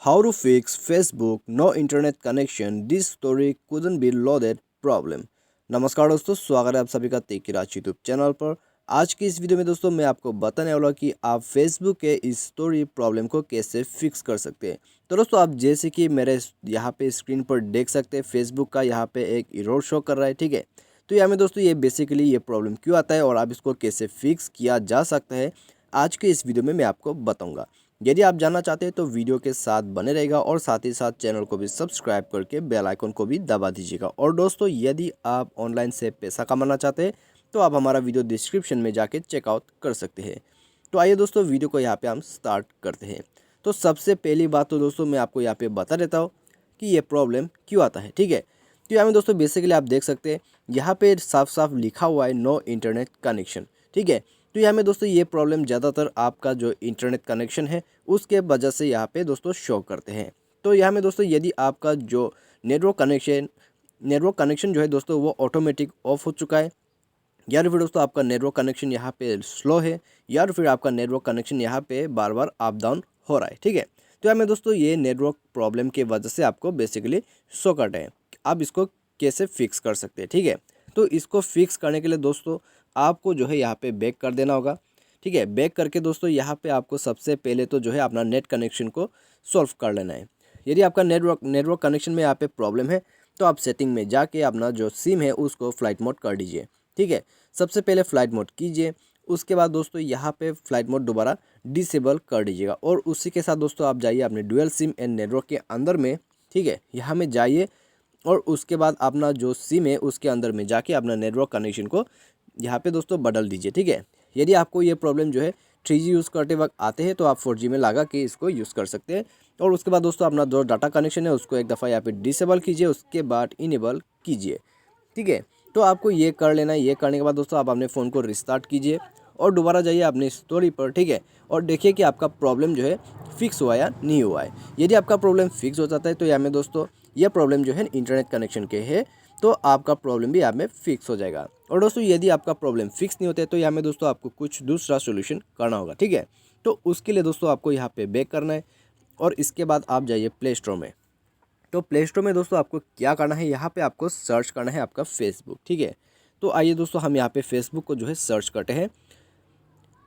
How to fix Facebook no internet connection? This story couldn't be loaded problem। नमस्कार दोस्तों, स्वागत है आप सभी का तेकीराज यूट्यूब चैनल पर। आज की इस वीडियो में दोस्तों मैं आपको बताने वाला कि आप फेसबुक के इस स्टोरी प्रॉब्लम को कैसे फिक्स कर सकते हैं। तो दोस्तों आप जैसे कि मेरे यहाँ पे स्क्रीन पर देख सकते हैं, फेसबुक का यहाँ पे एक एरर शो कर रहा है, ठीक है। तो यहाँ में दोस्तों ये बेसिकली ये प्रॉब्लम क्यों आता है और आप इसको कैसे फिक्स किया जा सकता है, आज के इस वीडियो में मैं आपको बताऊँगा। यदि आप जानना चाहते हैं तो वीडियो के साथ बने रहेगा और साथ ही साथ चैनल को भी सब्सक्राइब करके बेल आइकन को भी दबा दीजिएगा। और दोस्तों यदि आप ऑनलाइन से पैसा कमाना चाहते हैं तो आप हमारा वीडियो डिस्क्रिप्शन में जाके चेकआउट कर सकते हैं। तो आइए दोस्तों वीडियो को यहाँ पे हम स्टार्ट करते हैं। तो सबसे पहली बात तो दोस्तों मैं आपको यहाँ पे बता देता हूँ कि ये प्रॉब्लम क्यों आता है, ठीक है। तो यहाँ में दोस्तों बेसिकली आप देख सकते हैं यहाँ पे साफ साफ लिखा हुआ है नो इंटरनेट कनेक्शन, ठीक है। तो यहाँ में दोस्तों ये प्रॉब्लम ज़्यादातर आपका जो इंटरनेट कनेक्शन है उसके वजह से यहाँ पे दोस्तों शो करते हैं। तो यहाँ में दोस्तों यदि आपका जो नेटवर्क कनेक्शन जो है दोस्तों वो ऑटोमेटिक ऑफ हो चुका है, या फिर दोस्तों आपका नेटवर्क कनेक्शन यहाँ पे स्लो है, या फिर आपका नेटवर्क कनेक्शन यहाँ पे बार बार अप डाउन हो रहा है, ठीक है। तो यहाँ में दोस्तों ये नेटवर्क प्रॉब्लम के वजह से आपको बेसिकली शो करते हैं। आप इसको कैसे फिक्स कर सकते हैं, ठीक है। तो इसको फिक्स करने के लिए दोस्तों आपको जो है यहाँ पे बैक कर देना होगा, ठीक है। बैक करके दोस्तों यहाँ पे आपको सबसे पहले तो जो है अपना नेट कनेक्शन को सॉल्व कर लेना है। यदि आपका नेटवर्क कनेक्शन में यहाँ पे प्रॉब्लम है तो आप सेटिंग में जाके अपना जो सिम है उसको फ्लाइट मोड कर दीजिए, ठीक है। सबसे पहले फ्लाइट मोड कीजिए, उसके बाद दोस्तों यहाँ पे फ्लाइट मोड दोबारा डिसेबल कर दीजिएगा और उसी के साथ दोस्तों आप जाइए अपने डुअल सिम एंड नेटवर्क के अंदर में, ठीक है। यहाँ में जाइए और उसके बाद अपना जो सिम है उसके अंदर में जाके अपना नेटवर्क कनेक्शन को यहाँ पे दोस्तों बदल दीजिए, ठीक है। यदि आपको ये प्रॉब्लम जो है 3G यूज़ करते वक्त आते हैं तो आप 4G में लगा के इसको यूज़ कर सकते हैं। और उसके बाद दोस्तों अपना जो डाटा कनेक्शन है उसको एक दफ़ा यहाँ पे डिसेबल कीजिए, उसके बाद इनेबल कीजिए, ठीक है। तो आपको ये कर लेना है। ये करने के बाद दोस्तों आप अपने फ़ोन को रिस्टार्ट कीजिए और दोबारा जाइए अपनी स्टोरी पर, ठीक है। और देखिए कि आपका प्रॉब्लम जो है फिक्स हुआ या नहीं हुआ है। यदि आपका प्रॉब्लम फिक्स हो जाता है तो यहाँ में दोस्तों यह प्रॉब्लम जो है इंटरनेट कनेक्शन के है, तो आपका प्रॉब्लम भी यहाँ में फिक्स हो जाएगा। और दोस्तों यदि आपका प्रॉब्लम फिक्स नहीं होता है तो यहाँ में दोस्तों आपको कुछ दूसरा सोल्यूशन करना होगा, ठीक है। तो उसके लिए दोस्तों आपको यहाँ पे बैक करना है और इसके बाद आप जाइए प्ले स्टोर में। तो प्ले स्टोर में दोस्तों आपको क्या करना है, यहाँ पे आपको सर्च करना है आपका फेसबुक, ठीक है। तो आइए दोस्तों हम यहाँ पे फेसबुक को जो है सर्च करते हैं।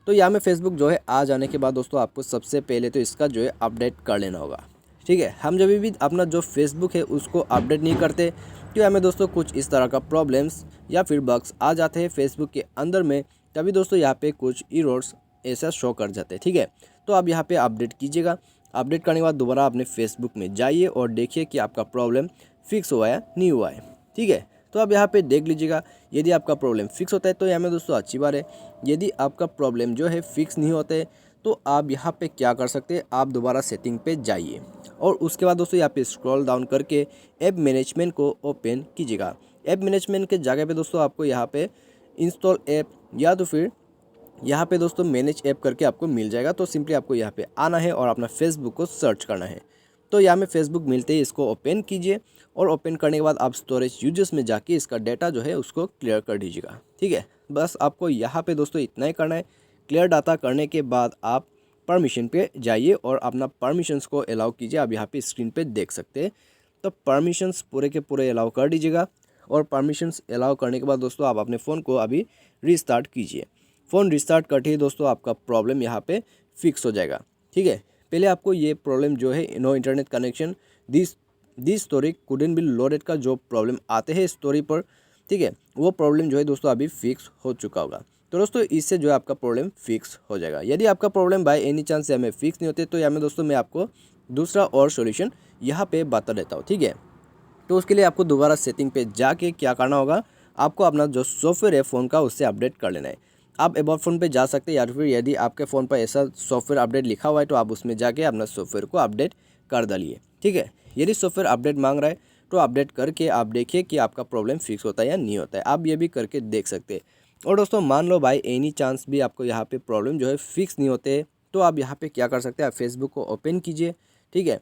तो यहाँ में फेसबुक जो है आ जाने के बाद दोस्तों आपको सबसे पहले तो इसका जो है अपडेट कर लेना होगा, ठीक है। हम जब भी अपना जो फेसबुक है उसको अपडेट नहीं करते तो यहाँ में दोस्तों कुछ इस तरह का प्रॉब्लम्स या फिर बग्स आ जाते हैं फेसबुक के अंदर में, तभी दोस्तों यहाँ पे कुछ एरर्स ऐसा शो कर जाते हैं, ठीक है। तो आप यहाँ पे अपडेट कीजिएगा। अपडेट करने के बाद दोबारा अपने फेसबुक में जाइए और देखिए कि आपका प्रॉब्लम फिक्स हुआ या नहीं हुआ है, ठीक है। तो आप यहाँ पे देख लीजिएगा। यदि आपका प्रॉब्लम फिक्स होता है तो यहाँ में दोस्तों अच्छी बात है। यदि आपका प्रॉब्लम जो है फिक्स नहीं होता है तो आप यहाँ पे क्या कर सकते हैं, आप दोबारा सेटिंग पे जाइए और उसके बाद दोस्तों यहाँ पे स्क्रॉल डाउन करके ऐप मैनेजमेंट को ओपन कीजिएगा। ऐप मैनेजमेंट के जगह पे दोस्तों आपको यहाँ पे इंस्टॉल ऐप या तो फिर यहाँ पे दोस्तों मैनेज ऐप करके आपको मिल जाएगा। तो सिंपली आपको यहाँ पे आना है और अपना फेसबुक को सर्च करना है। तो यहाँ में फेसबुक मिलते ही इसको ओपन कीजिए और ओपन करने के बाद आप स्टोरेज यूजर्स में जाके इसका डाटा जो है उसको क्लियर कर दीजिएगा, ठीक है। बस आपको यहाँ पे दोस्तों इतना ही करना है। क्लियर डाटा करने के बाद आप परमिशन पे जाइए और अपना परमिशंस को अलाउ कीजिए। आप यहाँ पे स्क्रीन पे देख सकते हैं। तो परमिशंस पूरे के पूरे अलाउ कर दीजिएगा और परमिशंस अलाउ करने के बाद दोस्तों आप अपने फ़ोन को अभी रिस्टार्ट कीजिए। फ़ोन रिस्टार्ट करते ही दोस्तों आपका प्रॉब्लम यहाँ पे फिक्स हो जाएगा, ठीक है। पहले आपको ये प्रॉब्लम जो है no internet connection this story couldn't be loaded का जो प्रॉब्लम आते हैं स्टोरी पर, ठीक है, वो प्रॉब्लम जो है दोस्तों अभी फिक्स हो चुका होगा। तो दोस्तों इससे जो है आपका प्रॉब्लम फिक्स हो जाएगा। यदि आपका प्रॉब्लम बाय एनी चांस से हमें फिक्स नहीं होते तो यहाँ में दोस्तों मैं आपको दूसरा और सॉल्यूशन यहाँ पे बता देता हूँ, ठीक है। तो उसके लिए आपको दोबारा सेटिंग पे जाके क्या करना होगा, आपको अपना जो सॉफ्टवेयर है फ़ोन का उससे अपडेट कर लेना है। आप अबाउट फ़ोन पे जा सकते हैं या फिर यदि आपके फ़ोन पर ऐसा सॉफ्टवेयर अपडेट लिखा हुआ है तो आप उसमें जाके अपना सॉफ्टवेयर को अपडेट कर डालिए, ठीक है। यदि सॉफ्टवेयर अपडेट मांग रहा है तो अपडेट करके आप देखिए कि आपका प्रॉब्लम फिक्स होता है या नहीं होता है। आप ये भी करके देख सकते हैं। और दोस्तों मान लो बाय एनी चांस भी आपको यहाँ पे प्रॉब्लम जो है फिक्स नहीं होते तो आप यहाँ पे क्या कर सकते हैं, आप फेसबुक को ओपन कीजिए, ठीक है।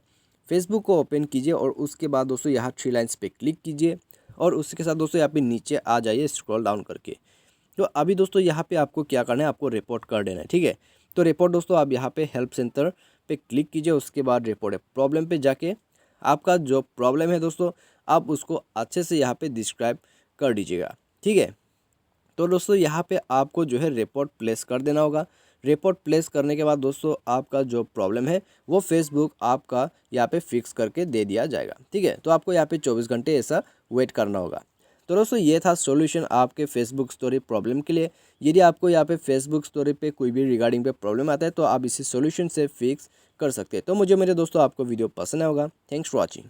फेसबुक को ओपन कीजिए और उसके बाद दोस्तों यहाँ 3 लाइन्स पे क्लिक कीजिए और उसके साथ दोस्तों यहाँ पे नीचे आ जाइए स्क्रॉल डाउन करके। तो अभी दोस्तों यहाँ पे आपको क्या करना है, आपको रिपोर्ट कर देना है, ठीक है। तो रिपोर्ट दोस्तों आप यहाँ पे हेल्प सेंटर पे क्लिक कीजिए। उसके बाद रिपोर्ट प्रॉब्लम पे जाके आपका जो प्रॉब्लम है दोस्तों आप उसको अच्छे से यहाँ पे डिस्क्राइब कर दीजिएगा। ठीक है, तो दोस्तों यहाँ पे आपको जो है रिपोर्ट प्लेस कर देना होगा। रिपोर्ट प्लेस करने के बाद दोस्तों आपका जो प्रॉब्लम है वो फेसबुक आपका यहाँ पे फिक्स करके दे दिया जाएगा। ठीक है, तो आपको यहाँ पे 24 घंटे ऐसा वेट करना होगा। तो दोस्तों ये था सॉल्यूशन आपके फेसबुक स्टोरी प्रॉब्लम के लिए। यदि आपको यहाँ पे फेसबुक स्टोरी पे कोई भी रिगार्डिंग पे प्रॉब्लम आता है तो आप इसी सॉल्यूशन से फिक्स कर सकते हैं। तो मुझे मेरे दोस्तों आपको वीडियो पसंद आया होगा। Thanks for watching.